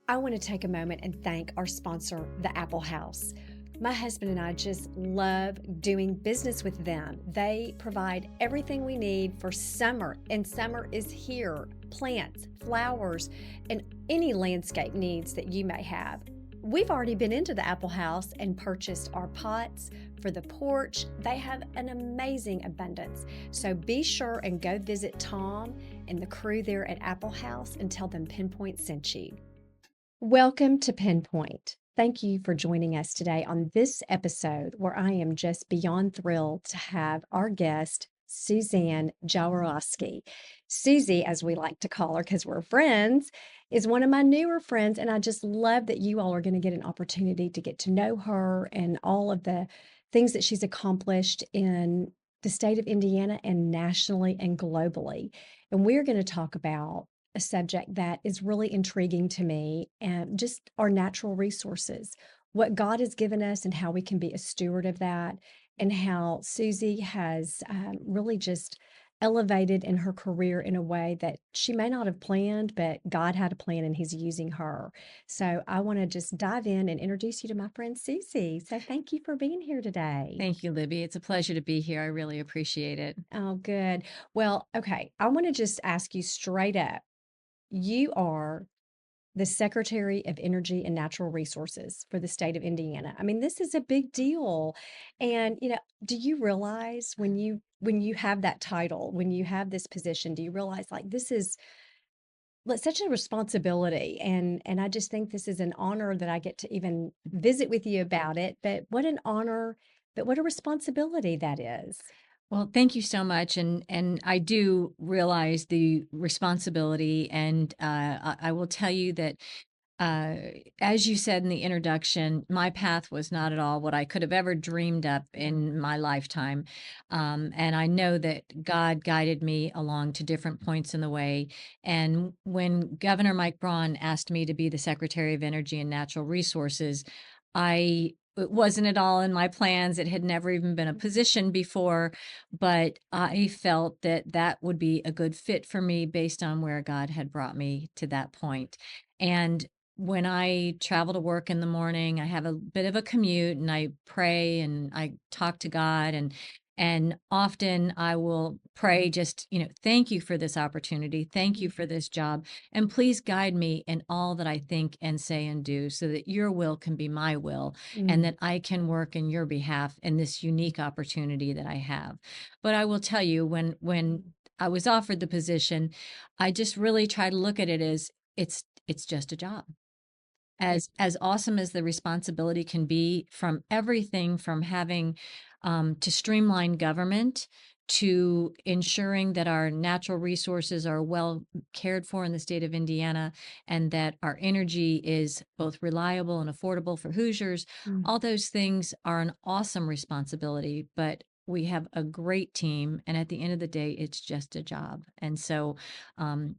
I want to take a moment and thank our sponsor, the Apple House. My husband and I just love doing business with them. They provide everything we need for summer, and summer is here. Plants, flowers, and any landscape needs that you may have. We've already been into the Apple House and purchased our pots for the porch. They have an amazing abundance. So be sure and go visit Tom and the crew there at Apple House and tell them PENPOINT sent you. Welcome to PENPOINT. Thank you for joining us today on this episode where I am just beyond thrilled to have our guest, Suzanne Jaworowski. Suzie, as we like to call her because we're friends, is one of my newer friends, and I just love that you all are going to get an opportunity to get to know her and all of the things that she's accomplished in the state of Indiana and nationally and globally. And we're going to talk about a subject that is really intriguing to me, and just our natural resources, what God has given us and how we can be a steward of that, and how Suzie has really just elevated in her career in a way that she may not have planned, but God had a plan and he's using her. So I want to just dive in and introduce you to my friend Suzie. So thank you for being here today. Thank you, Libby. It's a pleasure to be here. I really appreciate it. Oh, good. Well, okay. I want to just ask you straight up. You are the Secretary of Energy and Natural Resources for the state of Indiana. I mean, this is a big deal. And, do you realize when you have that title, when you have this position, do you realize like this is like such a responsibility, and I just think this is an honor that I get to even visit with you about it, but what an honor, but what a responsibility that is. Well, thank you so much, and I do realize the responsibility, and I will tell you that, uh, as you said in the introduction, my path was not at all what I could have ever dreamed up in my lifetime, and I know that God guided me along to different points in the way. And when Governor Mike Braun asked me to be the Secretary of Energy and Natural Resources, I it wasn't at all in my plans. It had never even been a position before, but I felt that that would be a good fit for me based on where God had brought me to that point. And when I travel to work in the morning, I have a bit of a commute and I pray and I talk to God, and often I will pray just, thank you for this opportunity. Thank you for this job. And please guide me in all that I think and say and do so that your will can be my will and Mm. that I can work in your behalf in this unique opportunity that I have. But I will tell you, when I was offered the position, I just really try to look at it as it's just a job. Yeah. As awesome as the responsibility can be, from everything from having to streamline government to ensuring that our natural resources are well cared for in the state of Indiana and that our energy is both reliable and affordable for Hoosiers. Mm. All those things are an awesome responsibility, but we have a great team. And at the end of the day, it's just a job. And so,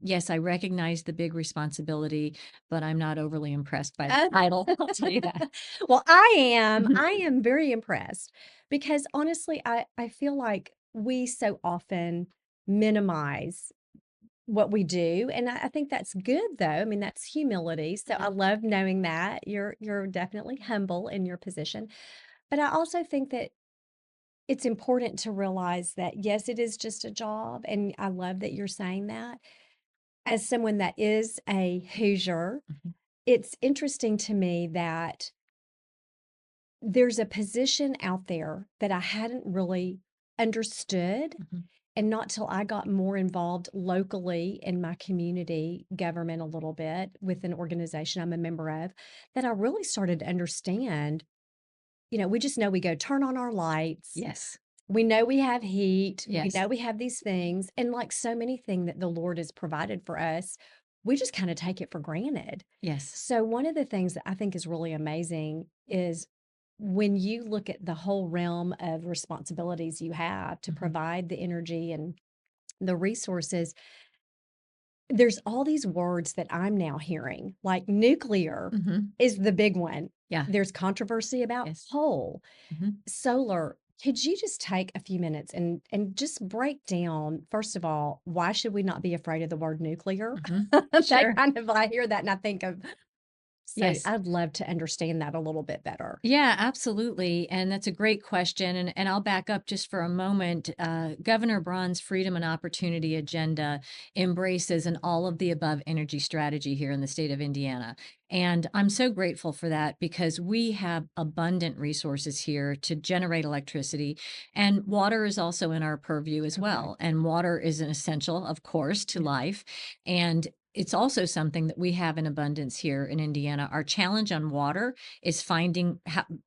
yes, I recognize the big responsibility, but I'm not overly impressed by the Uh, title. I'll tell you that. well, I am very impressed because honestly, I feel like we so often minimize what we do, and I think that's good though. I mean, that's humility. So I love knowing that you're definitely humble in your position. But I also think that it's important to realize that yes, it is just a job, and I love that you're saying that. As someone that is a Hoosier, Mhm, it's interesting to me that there's a position out there that I hadn't really understood, mhm, and not till I got more involved locally in my community government a little bit with an organization I'm a member of, that I really started to understand. We just know we go turn on our lights. yes, We know we have heat. We yes, know we have these things. And like so many things that the Lord has provided for us, we just kind of take it for granted. yes, So, one of the things that I think is really amazing is when you look at the whole realm of responsibilities you have to mhm, provide the energy and the resources, there's all these words that I'm now hearing, like nuclear mhm, is the big one. yeah, There's controversy about yes, coal, mhm, solar. Could you just take a few minutes and just break down, first of all, why should we not be afraid of the word nuclear? mhm, That sure. kind of, I hear that and I think of, So Yes. I'd love to understand that a little bit better. Yeah, absolutely. And that's a great question. And I'll back up just for a moment. Governor Braun's Freedom and Opportunity Agenda embraces an all of the above energy strategy here in the state of Indiana. And I'm so grateful for that because we have abundant resources here to generate electricity. And water is also in our purview as Okay. well. And water is an essential, of course, to Yeah. life. And it's also something that we have in abundance here in Indiana. Our challenge on water is finding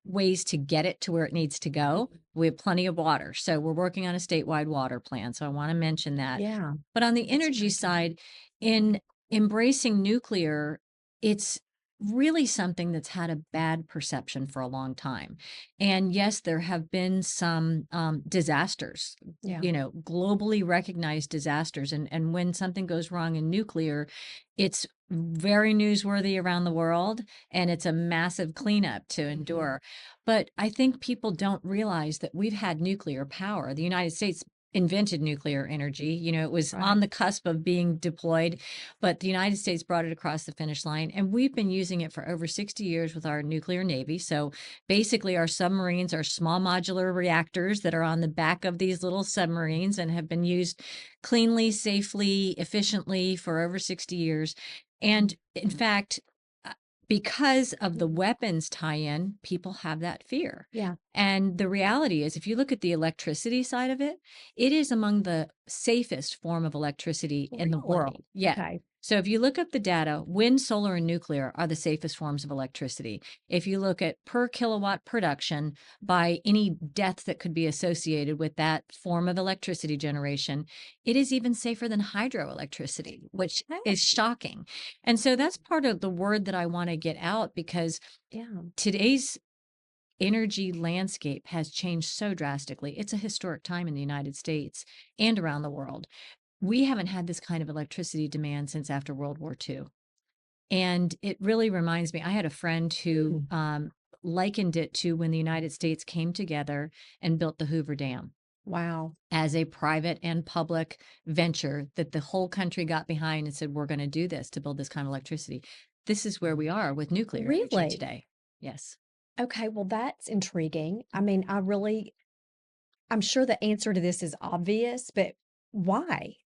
ways to get it to where it needs to go. We have plenty of water. So we're working on a statewide water plan. So I want to mention that. Yeah. But on the That's energy great to hear. side, in embracing nuclear, it's really something that's had a bad perception for a long time. And yes, there have been some disasters, Yeah. globally recognized disasters. And when something goes wrong in nuclear, it's very newsworthy around the world and it's a massive cleanup to endure. But I think people don't realize that we've had nuclear power. The United States invented nuclear energy. It was Right. on the cusp of being deployed, but the United States brought it across the finish line. And we've been using it for over 60 years with our nuclear Navy. So basically, our submarines are small modular reactors that are on the back of these little submarines and have been used cleanly, safely, efficiently for over 60 years. And in fact, uh, because of the weapons tie-in, people have that fear. Yeah. And the reality is, if you look at the electricity side of it, it is among the safest form of electricity in the Really? world. Yeah. Okay. So if you look up the data, wind, solar, and nuclear are the safest forms of electricity. If you look at per kilowatt production by any death that could be associated with that form of electricity generation, it is even safer than hydroelectricity, which Oh, is shocking. And so that's part of the word that I want to get out because yeah. today's energy landscape has changed so drastically. It's a historic time in the United States and around the world. We haven't had this kind of electricity demand since after World War II. And it really reminds me, I had a friend who Mm. likened it to when the United States came together and built the Hoover Dam Wow. as a private and public venture that the whole country got behind and said, we're going to do this to build this kind of electricity. This is where we are with nuclear energy Really? today. Yes. Okay. Well, that's intriguing. I mean, I'm sure the answer to this is obvious, but why?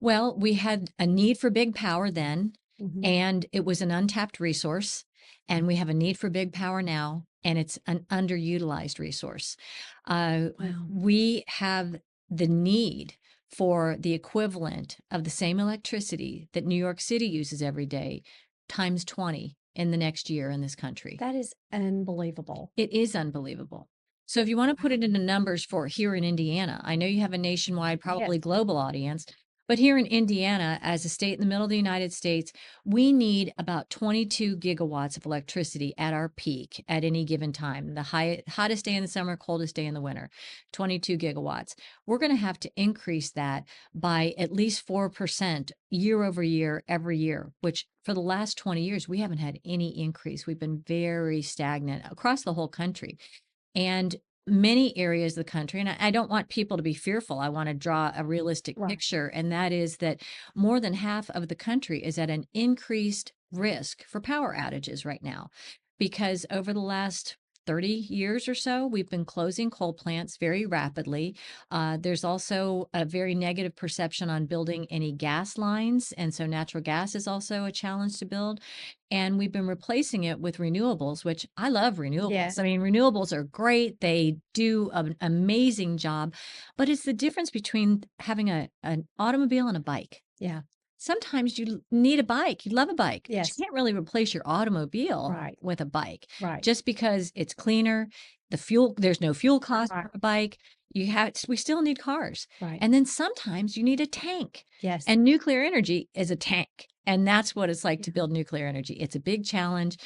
Well, we had a need for big power then, Mhm. and it was an untapped resource. And we have a need for big power now, and it's an underutilized resource. Wow. We have the need for the equivalent of the same electricity that New York City uses every day, times 20 in the next year in this country. That is unbelievable. It is unbelievable. So if you want to put it into numbers for here in Indiana, I know you have a nationwide, probably Yes. global audience, but here in Indiana, as a state in the middle of the United States, we need about 22 gigawatts of electricity at our peak at any given time. The hottest day in the summer, coldest day in the winter, 22 gigawatts. We're going to have to increase that by at least 4% year over year, every year, which for the last 20 years, we haven't had any increase. We've been very stagnant across the whole country. And many areas of the country, and I don't want people to be fearful. I want to draw a realistic Right. picture, and that is that more than half of the country is at an increased risk for power outages right now. Because over the last 30 years or so, we've been closing coal plants very rapidly. There's also a very negative perception on building any gas lines. And so natural gas is also a challenge to build. And we've been replacing it with renewables, which I love renewables. Yes. I mean, renewables are great. They do an amazing job, but it's the difference between having an automobile and a bike. Yeah. Sometimes you need a bike. You love a bike, but you Yes. can't really replace your automobile Right. with a bike Right. just because it's cleaner. There's no fuel cost Right. for a bike. We still need cars. Right. And then sometimes you need a tank. Yes. And nuclear energy is a tank. And that's what it's like to Yeah. build nuclear energy. It's a big challenge.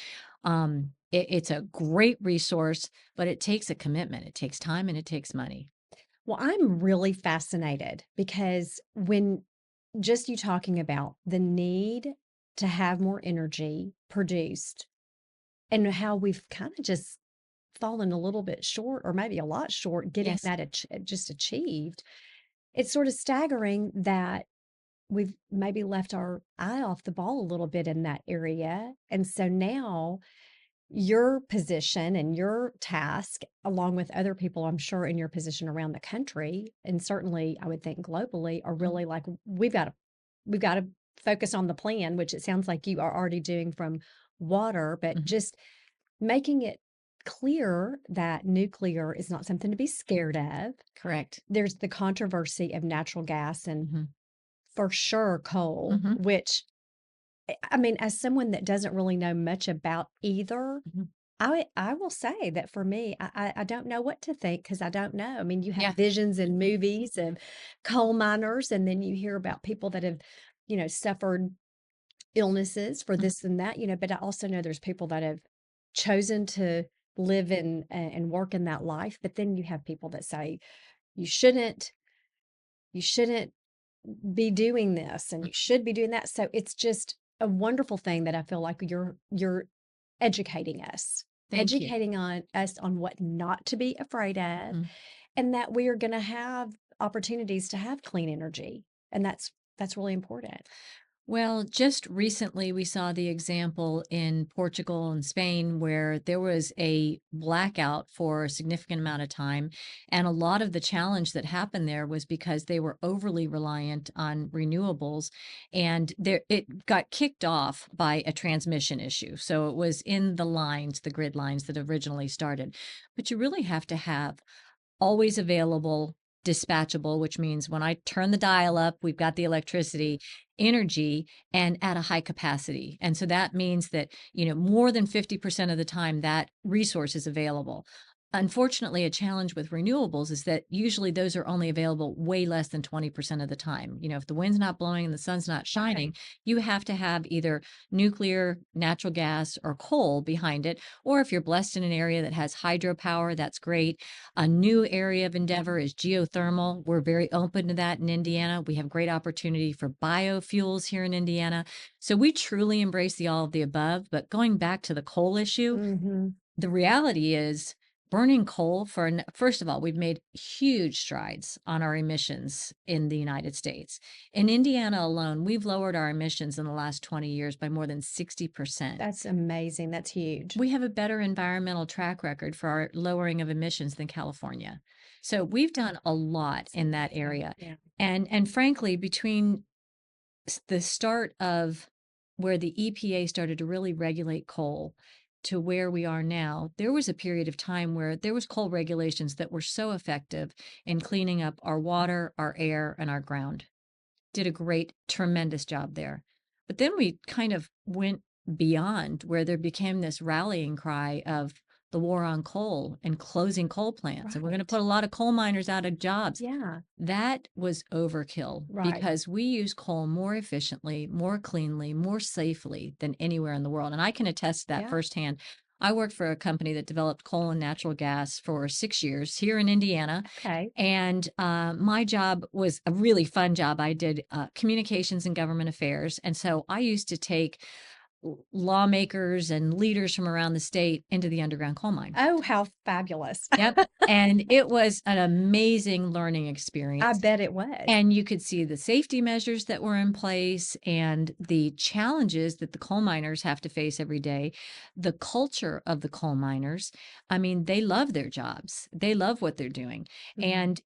It's a great resource, but it takes a commitment. It takes time and it takes money. Well, I'm really fascinated because when just you talking about the need to have more energy produced and how we've kind of just fallen a little bit short or maybe a lot short getting Yes. that just achieved, it's sort of staggering that we've maybe left our eye off the ball a little bit in that area. And so now your position and your task, along with other people, I'm sure, in your position around the country, and certainly I would think globally, are Mhm, really like, we've got to focus on the plan, which it sounds like you are already doing from water, but mhm. just making it clear that nuclear is not something to be scared of. Correct. There's the controversy of natural gas and Mhm, for sure coal, mhm, which I mean, as someone that doesn't really know much about either, mhm. I will say that for me, I don't know what to think because I don't know. I mean, you have Yeah. visions in movies of coal miners, and then you hear about people that have, suffered illnesses for Mhm, this and that, but I also know there's people that have chosen to live in and work in that life. But then you have people that say you shouldn't, you shouldn't be doing this and mm. you should be doing that. So it's just a wonderful thing that I feel like you're educating us, Thank you. educating on us on what not to be afraid of, Mhm. and that we are going to have opportunities to have clean energy. And that's really important. Well, just recently we saw the example in Portugal and Spain where there was a blackout for a significant amount of time. And a lot of the challenge that happened there was because they were overly reliant on renewables and it got kicked off by a transmission issue. So it was in the lines, the grid lines that originally started. But you really have to have always available, dispatchable, which means when I turn the dial up, we've got the electricity, energy, and at a high capacity. And so that means that, more than 50% of the time that resource is available. Unfortunately, a challenge with renewables is that usually those are only available way less than 20% of the time. If the wind's not blowing and the sun's not Right. shining, you have to have either nuclear, natural gas, or coal behind it. Or if you're blessed in an area that has hydropower, that's great. A new area of endeavor is geothermal. We're very open to that in Indiana. We have great opportunity for biofuels here in Indiana. So we truly embrace the all of the above. But going back to the coal issue, Mhm. the reality is burning coal first of all, we've made huge strides on our emissions in the United States. In Indiana alone, we've lowered our emissions in the last 20 years by more than 60%. That's amazing. That's huge. We have a better environmental track record for our lowering of emissions than California. So we've done a lot It's in that amazing. area. Yeah. And frankly, between the start of where the EPA started to really regulate coal to where we are now, there was a period of time where there was coal regulations that were so effective in cleaning up our water, our air, and our ground. Did a great, tremendous job there. But then we kind of went beyond where there became this rallying cry of the war on coal and closing coal plants. And we're going to Right. put a lot of coal miners out of jobs. Yeah. That was overkill Right. because we use coal more efficiently, more cleanly, more safely than anywhere in the world. And I can attest to that Yeah. firsthand. I worked for a company that developed coal and natural gas for 6 years here in Indiana. Okay. And my job was a really fun job. I did communications and government affairs. And so I used to take lawmakers and leaders from around the state into the underground coal mine. Oh, how fabulous. Yep. And it was an amazing learning I experience. bet it was. And you could see the safety measures that were in place and the challenges that the coal miners have to face every day, the culture of the coal miners. I mean, they love their jobs, they love what they're doing. Mhm. And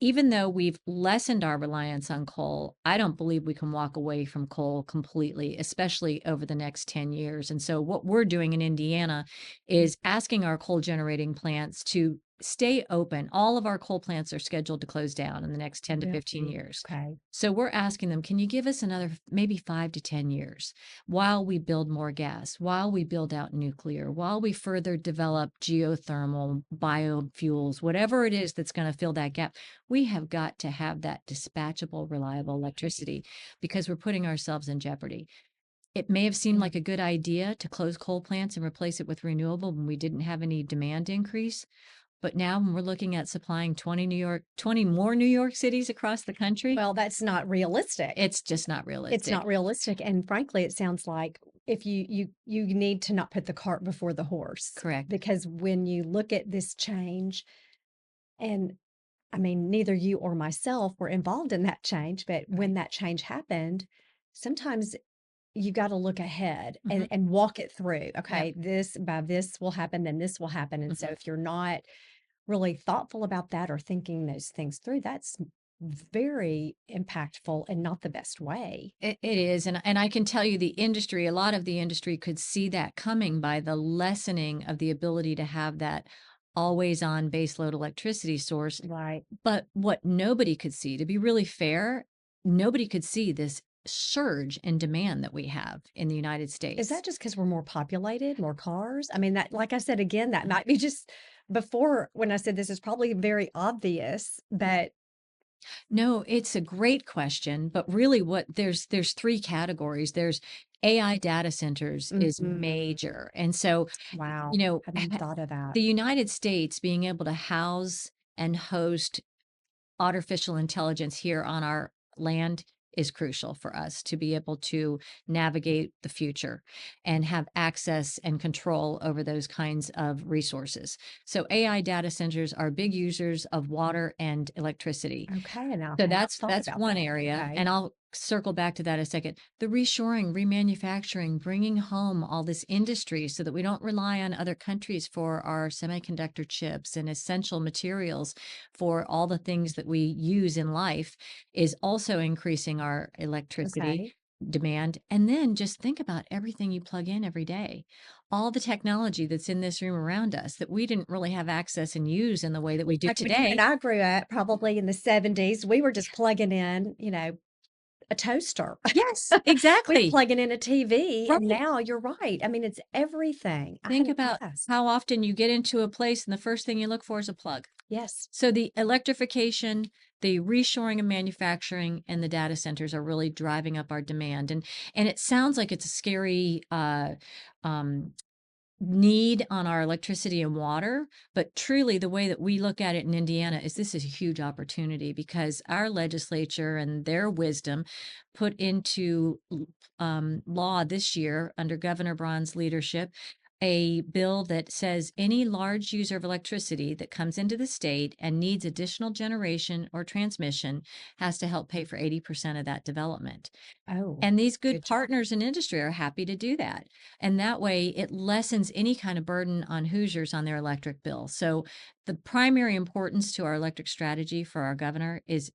even though we've lessened our reliance on coal, I don't believe we can walk away from coal completely, especially over the next 10 years. And so, what we're doing in Indiana is asking our coal generating plants to stay open. All of our coal plants are scheduled to close down in the next 10 to 15 Really? years. Okay. So we're asking them, can you give us another maybe 5 to 10 years while we build more gas, while we build out nuclear, while we further develop geothermal, biofuels, whatever it is that's going to fill that gap? We have got to have that dispatchable, reliable electricity because we're putting ourselves in jeopardy. It may have seemed Yeah. like a good idea to close coal plants and replace it with renewable when we didn't have any demand increase. But now when we're looking at supplying 20 more New York cities across the country, Well, that's not realistic. it's just not It's realistic. not realistic, and frankly, it sounds like if you need to not put the cart before the horse, Correct. because when you look at this change and I mean, neither you or myself were involved in that change, but when Right. that change happened, sometimes you got to look ahead Hmm. and walk it through. Yep. Okay, this will happen, then this will happen. And so Hmm. if you're not really thoughtful about that or thinking those things through, that's very impactful and not the best way. It is, and I can tell you the industry, a lot of the industry could see that coming by the lessening of the ability to have that always on baseload electricity source. Right. But what nobody could see, to be really fair, nobody could see this surge in demand that we have in the United Is States. that just because we're more populated, more cars? I mean, that, like I said, again, that might be just before when I said this is probably very obvious, but No, it's a great question, but really what there's three categories. There's AI data centers is mhm. major. And so, Wow, you know, hadn't even thought of that. the United States being able to house and host artificial intelligence here on our land is crucial for us to be able to navigate the future and have access and control over those kinds of resources. So AI data centers are big users of water and electricity. Okay, and I So had not that's thought that's about one that. area, Okay. and I'll circle back to that a second. The reshoring, remanufacturing, bringing home all this industry so that we don't rely on other countries for our semiconductor chips and essential materials for all the things that we use in life is also increasing our electricity Okay. demand. And then just think about everything you plug in every day. All the technology that's in this room around us that we didn't really have access and use in the way that we do Like when you and today. I grew up, probably in the 70s, we were just plugging in, a toaster. Yes, We were exactly. plugging in a TV, and Right. now you're right. I mean, it's everything. I Think hadn't about realized. how often you get into a place and the first thing you look for is a plug. Yes. So the electrification, the reshoring of manufacturing, and the data centers are really driving up our demand. And it sounds like it's a scary um, need on our electricity and water, but truly the way that we look at it in Indiana is this is a huge opportunity because our legislature and their wisdom put into law this year under Governor Braun's leadership a bill that says any large user of electricity that comes into the state and needs additional generation or transmission has to help pay for 80% of that development. Oh, And these good good job. partners in industry are happy to do that. And that way it lessens any kind of burden on Hoosiers on their electric bill. So the primary importance to our electric strategy for our governor is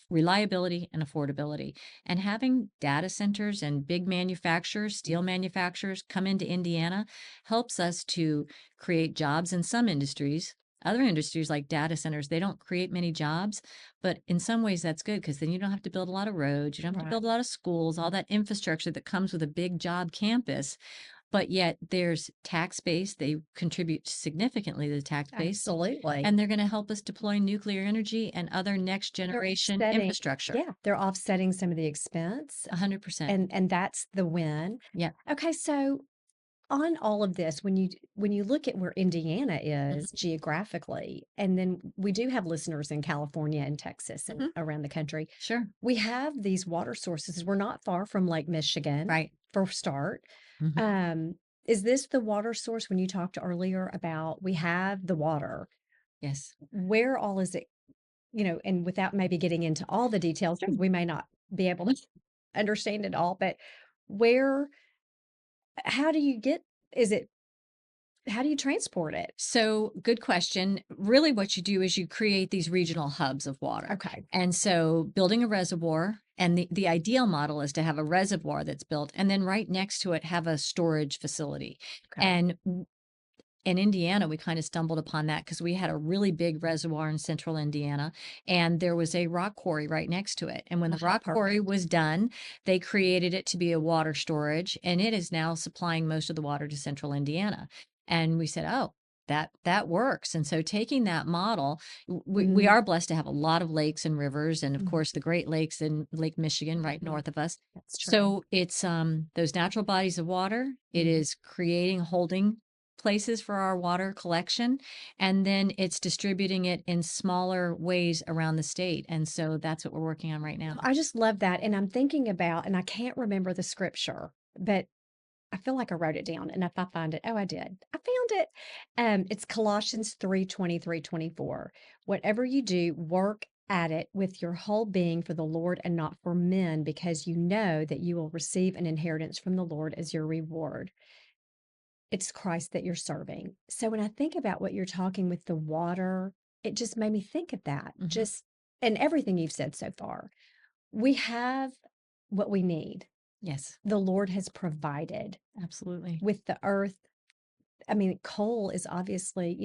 reliability and affordability. And having data centers and big manufacturers, steel manufacturers come into Indiana helps us to create jobs in some industries. Other industries like data centers, they don't create many jobs, but in some ways that's good because then you don't have to build a lot of roads, you don't have to Right. build a lot of schools, all that infrastructure that comes with a big job campus. But yet there's tax base, they contribute significantly to the tax base, Absolutely. and they're going to help us deploy nuclear energy and other next They're generation offsetting, infrastructure. yeah, they're offsetting some of the expense, 100%. and that's the win. Yeah. Okay, so on all of this, when you look at where Indiana is Mhm. geographically, and then we do have listeners in California and Texas and Mhm. around the country, Sure. we have these water sources. We're not far from Lake Michigan Right. for start. Mhm. Um, is this the water source when you talked earlier about we have the water? Yes. Where all is it, and without maybe getting into all the details, Sure. because we may not be able to understand it all, but where, how do you get, is it, how do you transport it? So, good question. Really, what you do is you create these regional hubs of water. Okay. And so, building a reservoir, and the ideal model is to have a reservoir that's built, and then right next to it, have a storage facility. Okay. And in Indiana, we kind of stumbled upon that because we had a really big reservoir in central Indiana, and there was a rock quarry right next to it. And when the How rock quarry perfect. was done, they created it to be a water storage, and it is now supplying most of the water to central Indiana. And we said, oh, that works. And so taking that model, we Mhm, are blessed to have a lot of lakes and rivers, and of mhm, course the Great Lakes in Lake Michigan right mhm. north of us. That's true. So it's those natural bodies of water. It Mhm. is creating holding places for our water collection, and then it's distributing it in smaller ways around the state. And so that's what we're working on right now. I just love that, and I'm thinking about, and I can't remember the scripture, but I feel like I wrote it down, and if I find it, oh, I did. I found it. It's Colossians 3:23-24. Whatever you do, work at it with your whole being for the Lord and not for men, because you know that you will receive an inheritance from the Lord as your reward. It's Christ that you're serving. So when I think about what you're talking with the water, it just made me think of that. Mhm. Just and everything you've said so far. We have what we need. Yes, The Lord has provided absolutely. with the earth. I mean, coal is obviously,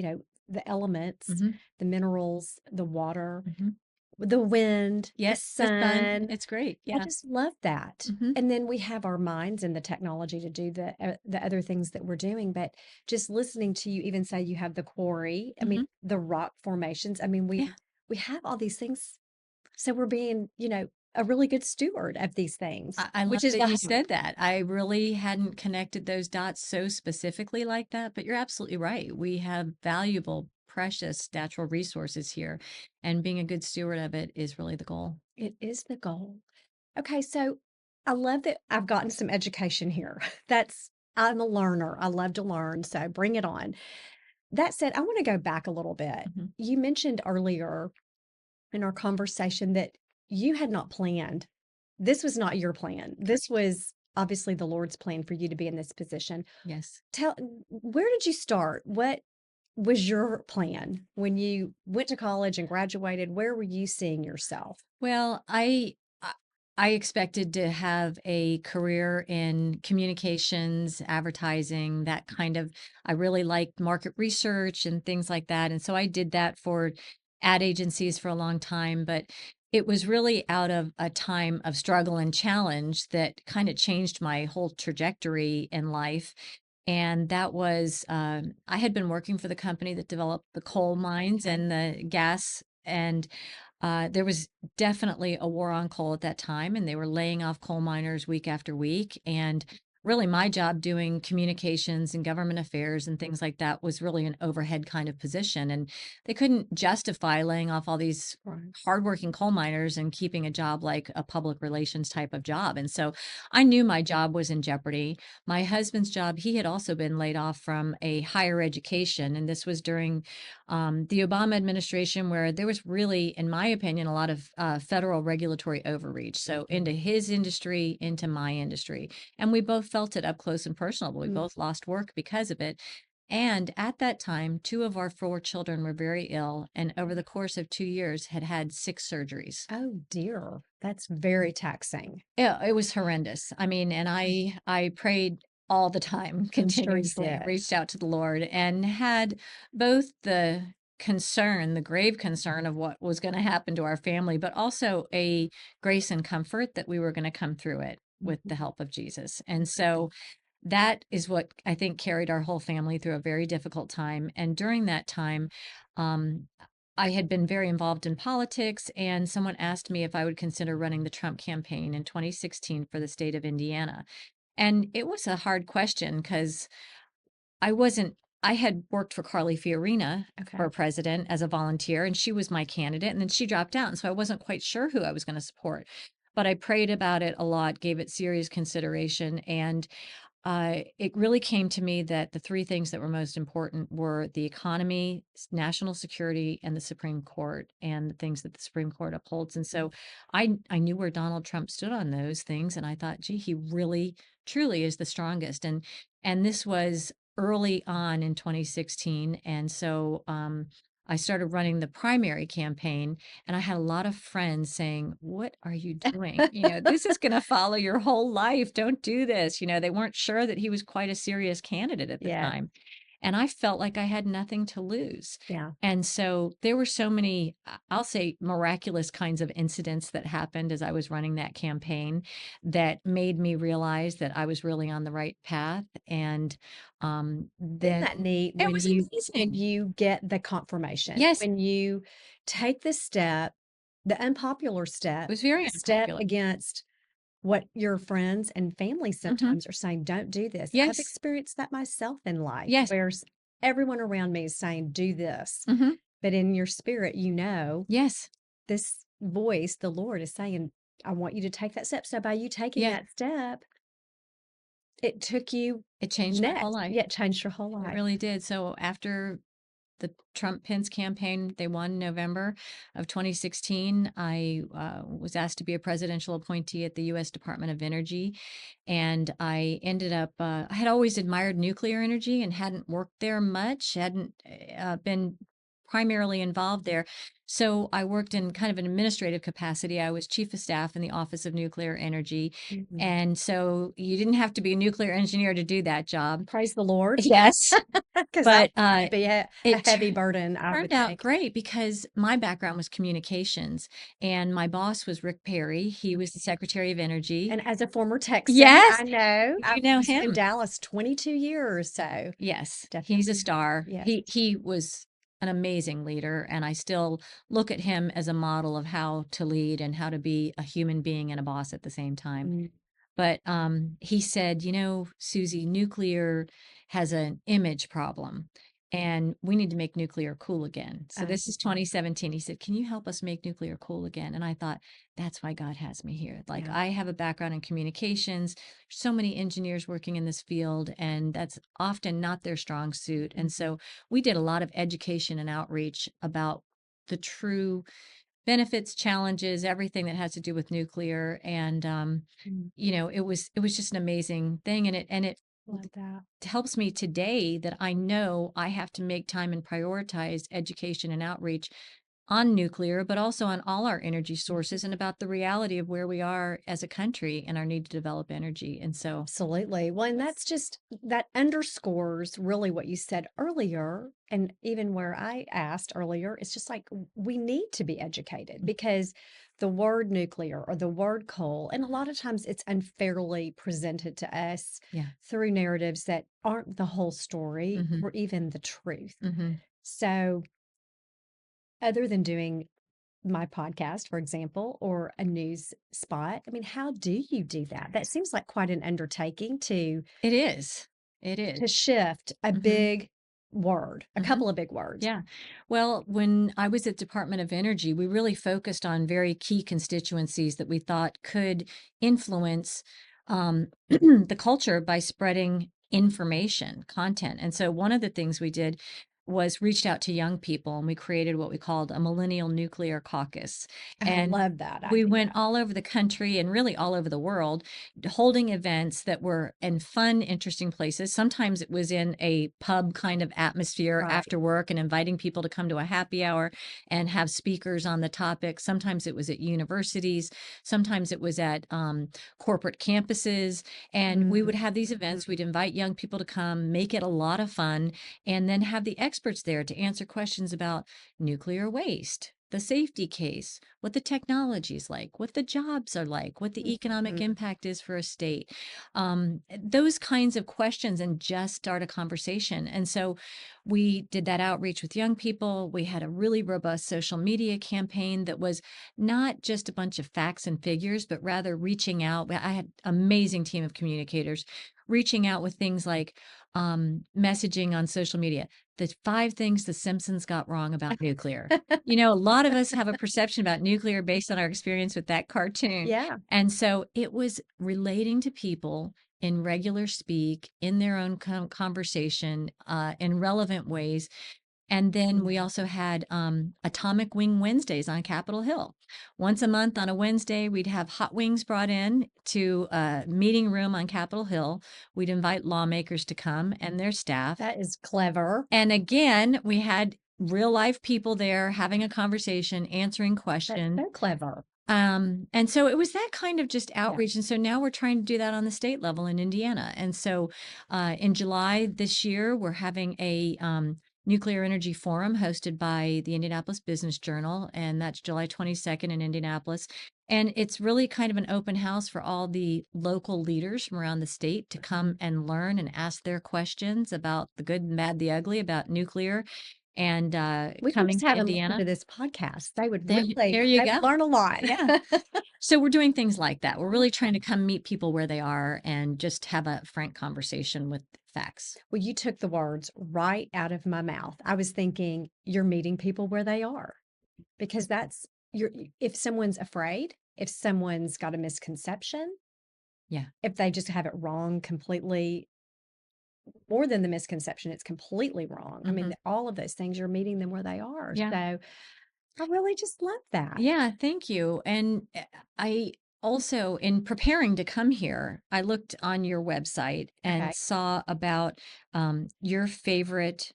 the elements, Mhm, the minerals, the water, mhm. the wind, the Yes, the sun, sun. it's great, I yeah. just love that. Mhm, And then we have our minds and the technology to do the other things that we're doing. But just listening to you even say you have the quarry, I mean, mhm. the rock formations. I mean, Yeah. we have all these things. So we're being, a really good steward of these things, I love which is that the you hope. said that. I really hadn't connected those dots so specifically like that, but you're absolutely right. We have valuable, precious natural resources here, and being a good steward of it is really the goal. It is the goal. Okay, so I love that I've gotten some education here. I'm a learner. I love to learn, so bring it on. That said, I want to go back a little bit. Mhm. You mentioned earlier in our conversation that you had not planned. This was not your plan. This was obviously the Lord's plan for you to be in this position. Yes. Where did you start? What was your plan when you went to college and graduated? Where were you seeing yourself? Well, I expected to have a career in communications, advertising, that kind of. I really liked market research and things like that, and so I did that for ad agencies for a long time, but it was really out of a time of struggle and challenge that kind of changed my whole trajectory in life. And that was, I had been working for the company that developed the coal mines Okay. and the gas, and there was definitely a war on coal at that time, and they were laying off coal miners week after week. And really, my job doing communications and government affairs and things like that was really an overhead kind of position. And they couldn't justify laying off all these Right. hardworking coal miners and keeping a job like a public relations type of job. And so I knew my job was in jeopardy. My husband's job, he had also been laid off from a higher education. And this was during the Obama administration, where there was really, in my opinion, a lot of federal regulatory overreach. So into his industry, into my industry. And we both felt it up close and personal. We Mm. both lost work because of it. And at that time, two of our four children were very ill, and over the course of 2 years had had 6 surgeries. Oh dear. That's very taxing. Yeah, it was horrendous. I mean, and I prayed all the time, I'm sure you continuously, did. reached out to the Lord, and had both the concern, the grave concern of what was going to happen to our family, but also a grace and comfort that we were going to come through it with the Mhm. help of Jesus. And so that is what I think carried our whole family through a very difficult time. And during that time, um, I had been very involved in politics, and someone asked me if I would consider running the Trump campaign in 2016 for the state of Indiana. And it was a hard question because I wasn't, I had worked for Carly Fiorina Okay. for president as a volunteer, and she was my candidate. And then she dropped out. And so I wasn't quite sure who I was going to support. But I prayed about it a lot, gave it serious consideration, and it really came to me that the three things that were most important were the economy, national security, and the Supreme Court, and the things that the Supreme Court upholds. And so I knew where Donald Trump stood on those things, and I thought, gee, he really, truly is the strongest. And this was early on in 2016, and so I started running the primary campaign, and I had a lot of friends saying, "What are you doing? This is going to follow your whole life. Don't do this." They weren't sure that he was quite a serious candidate at the Yeah. time. And I felt like I had nothing to lose. Yeah. And so there were so many, I'll say, miraculous kinds of incidents that happened as I was running that campaign that made me realize that I was really on the right path. And Isn't then that neat it when was amazing. you get the confirmation, Yes, when you take the step, the unpopular it step, was very the step unpopular. against what your friends and family Hmm. sometimes are saying, "Don't do this." I've Yes, experienced that myself in life, yes. where everyone around me is saying, "Do this," Hmm. but in your spirit, Yes. this voice, the Lord is saying, "I want you to take that step." So by you taking Yeah. that step, it took you It changed my whole next. life. Yeah, it changed your whole It life. really did. So after the Trump-Pence campaign, they won November of 2016. I was asked to be a presidential appointee at the U.S. Department of Energy, and I ended up. I had always admired nuclear energy and hadn't worked there much. Hadn't been primarily involved there. So I worked in kind of an administrative capacity. I was chief of staff in the Office of Nuclear Energy. Mhm. And so you didn't have to be a nuclear engineer to do that job. Praise the Lord, Yes, because that but would be a it heavy burden, I turned would out think. great because my background was communications, and my boss was Rick Perry. He was the Secretary of Energy. And as a former Texan, Yes, I know. I you know was in him. Dallas 22 years, so Yes, he's a definitely. star. Yes. He was an amazing leader, and I still look at him as a model of how to lead and how to be a human being and a boss at the same time. Mm, But he said, you know, Susie, nuclear has an image problem and we need to make nuclear cool again. So uh, this is 2017. He said, can you help us make nuclear cool again? And I thought, that's why God has me here. Like, yeah. I have a background in communications, so many engineers working in this field, and that's often not their strong suit. And Mhm. so we did a lot of education and outreach about the true benefits, challenges, everything that has to do with nuclear. And Mm, you know, it was just an amazing thing, and it love that. helps me today that I know I have to make time and prioritize education and outreach on nuclear, but also on all our energy sources and about the reality of where we are as a country and our need to develop energy. And so, Absolutely. Well, and that's just that underscores really what you said earlier. And even where I asked earlier, it's just like we need to be educated because the word nuclear or the word coal, and a lot of times it's unfairly presented to us yeah. through narratives that aren't the whole story Hmm. or even the truth. Hmm. So, other than doing my podcast, for example, or a news spot, I mean, how do you do that? That seems like quite an undertaking It is. It is. to shift a Hmm. big word, a Hmm. couple of big words. Yeah. Well, when I was at Department of Energy, we really focused on very key constituencies that we thought could influence the culture by spreading information, content. And so one of the things we did was reached out to young people, and we created what we called a Millennial Nuclear Caucus. I And love that we went idea. all over the country and really all over the world, holding events that were in fun, interesting places. Sometimes it was in a pub kind of atmosphere Right. after work and inviting people to come to a happy hour and have speakers on the topic. Sometimes it was at universities. Sometimes it was at corporate campuses. And we Mm, would have these events. We'd invite young people to come, make it a lot of fun, and then have the experts there to answer questions about nuclear waste, the safety case, what the technology is like, what the jobs are like, what the economic mhm. impact is for a state, those kinds of questions, and just start a conversation. And so we did that outreach with young people. We had a really robust social media campaign that was not just a bunch of facts and figures, but rather reaching out. I had an amazing team of communicators reaching out with things like messaging on social media. The 5 things the Simpsons got wrong about nuclear. You know, a lot of us have a perception about nuclear based on our experience with that cartoon. Yeah. And so it was relating to people in regular speak, in their own conversation, in relevant ways. And then we also had Atomic Wing Wednesdays on Capitol Hill. Once a month on a Wednesday, we'd have hot wings brought in to a meeting room on Capitol Hill. We'd invite lawmakers to come and their staff. That is clever. And again, we had real life people there having a conversation, answering That's questions. so clever. And so it was that kind of just Yeah. outreach. And so now we're trying to do that on the state level in Indiana. And so in July this year, we're having a nuclear energy forum hosted by the Indianapolis Business Journal, and that's July 22nd in Indianapolis. And it's really kind of an open house for all the local leaders from around the state to come and learn and ask their questions about the good and bad, the ugly, about nuclear, and We can coming just to have them listen Indiana. to this podcast. They would There, really there you they would go. learn a lot. Yeah. So we're doing things like that. We're really trying to come meet people where they are and just have a frank conversation with facts. Well, you took the words right out of my mouth. I was thinking you're meeting people where they are because that's you're if someone's afraid, if someone's got a misconception, Yeah. If they just have it wrong completely, more than the misconception, it's completely wrong. I Hmm. mean, all of those things, you're meeting them where they are. Yeah. So I really just love that. Yeah, thank you. And I also, in preparing to come here, I looked on your website and Okay. saw about your favorite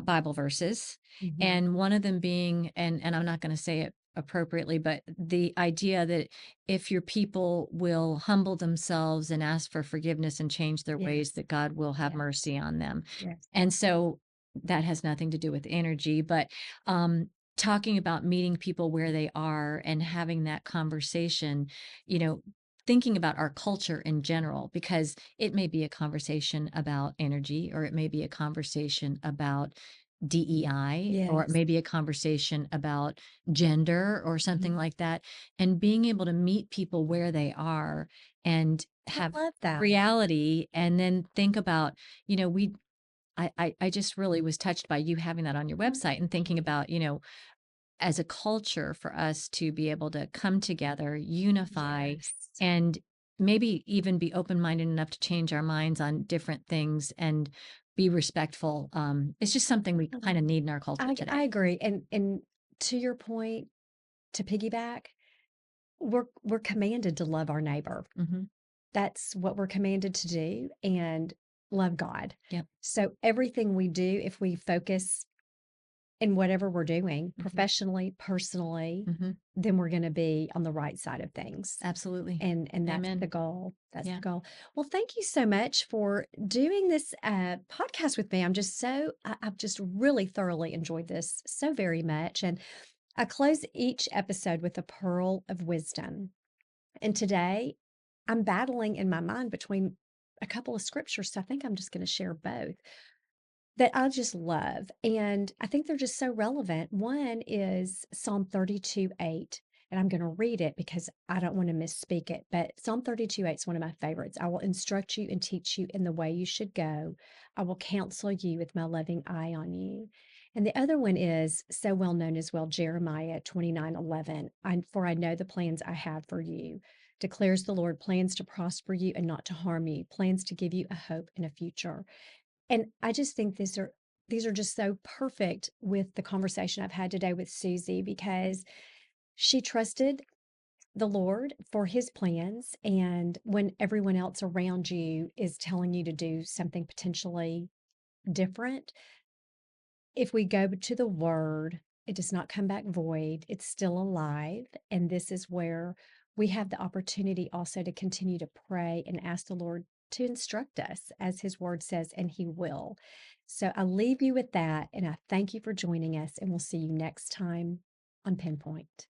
Bible verses, Mhm. and one of them being, and I'm not going to say it appropriately, but the idea that if your people will humble themselves and ask for forgiveness and change their ways, Yes. that God will have Yes. mercy on them. Yes. And so that has nothing to do with energy, but talking about meeting people where they are and having that conversation, you know, thinking about our culture in general, because it may be a conversation about energy, or it may be a conversation about DEI, or it Yes. may be a conversation about gender or something Mhm. like that. And being able to meet people where they are and I have love that. reality, and then think about, we I just really was touched by you having that on your Oh, website and thank thinking you. about, as a culture, for us to be able to come together, unify, Yes. and maybe even be open-minded enough to change our minds on different things and be respectful. It's just something we kind of Um, need in our culture I today. agree. And to your point, to piggyback, we're commanded to love our neighbor. Hmm. That's what we're commanded to do and love God. Yep. So everything we do, if we focus in whatever we're doing, Hmm. professionally, personally, Hmm. then we're going to be on the right side of things. Absolutely. And that's the Amen. goal. That's Yeah. the goal. Well, thank you so much for doing this podcast with me. I've just really thoroughly enjoyed this so very much. And I close each episode with a pearl of wisdom. And today I'm battling in my mind between a couple of scriptures. So I think I'm just going to share both that I just love. And I think they're just so relevant. One is Psalm 32:8. And I'm going to read it because I don't want to misspeak it. But Psalm 32:8 is one of my favorites. I will instruct you and teach you in the way you should go. I will counsel you with my loving eye on you. And the other one is so well known as well, Jeremiah 29:11. For I know the plans I have for you, declares the Lord, plans to prosper you and not to harm you, plans to give you a hope and a future. And I just think these are just so perfect with the conversation I've had today with Susie because she trusted the Lord for his plans. And when everyone else around you is telling you to do something potentially different, if we go to the word, it does not come back void. It's still alive. And this is where we have the opportunity also to continue to pray and ask the Lord to instruct us as his word says, and he will. So I leave you with that. And I thank you for joining us. And we'll see you next time on Pinpoint.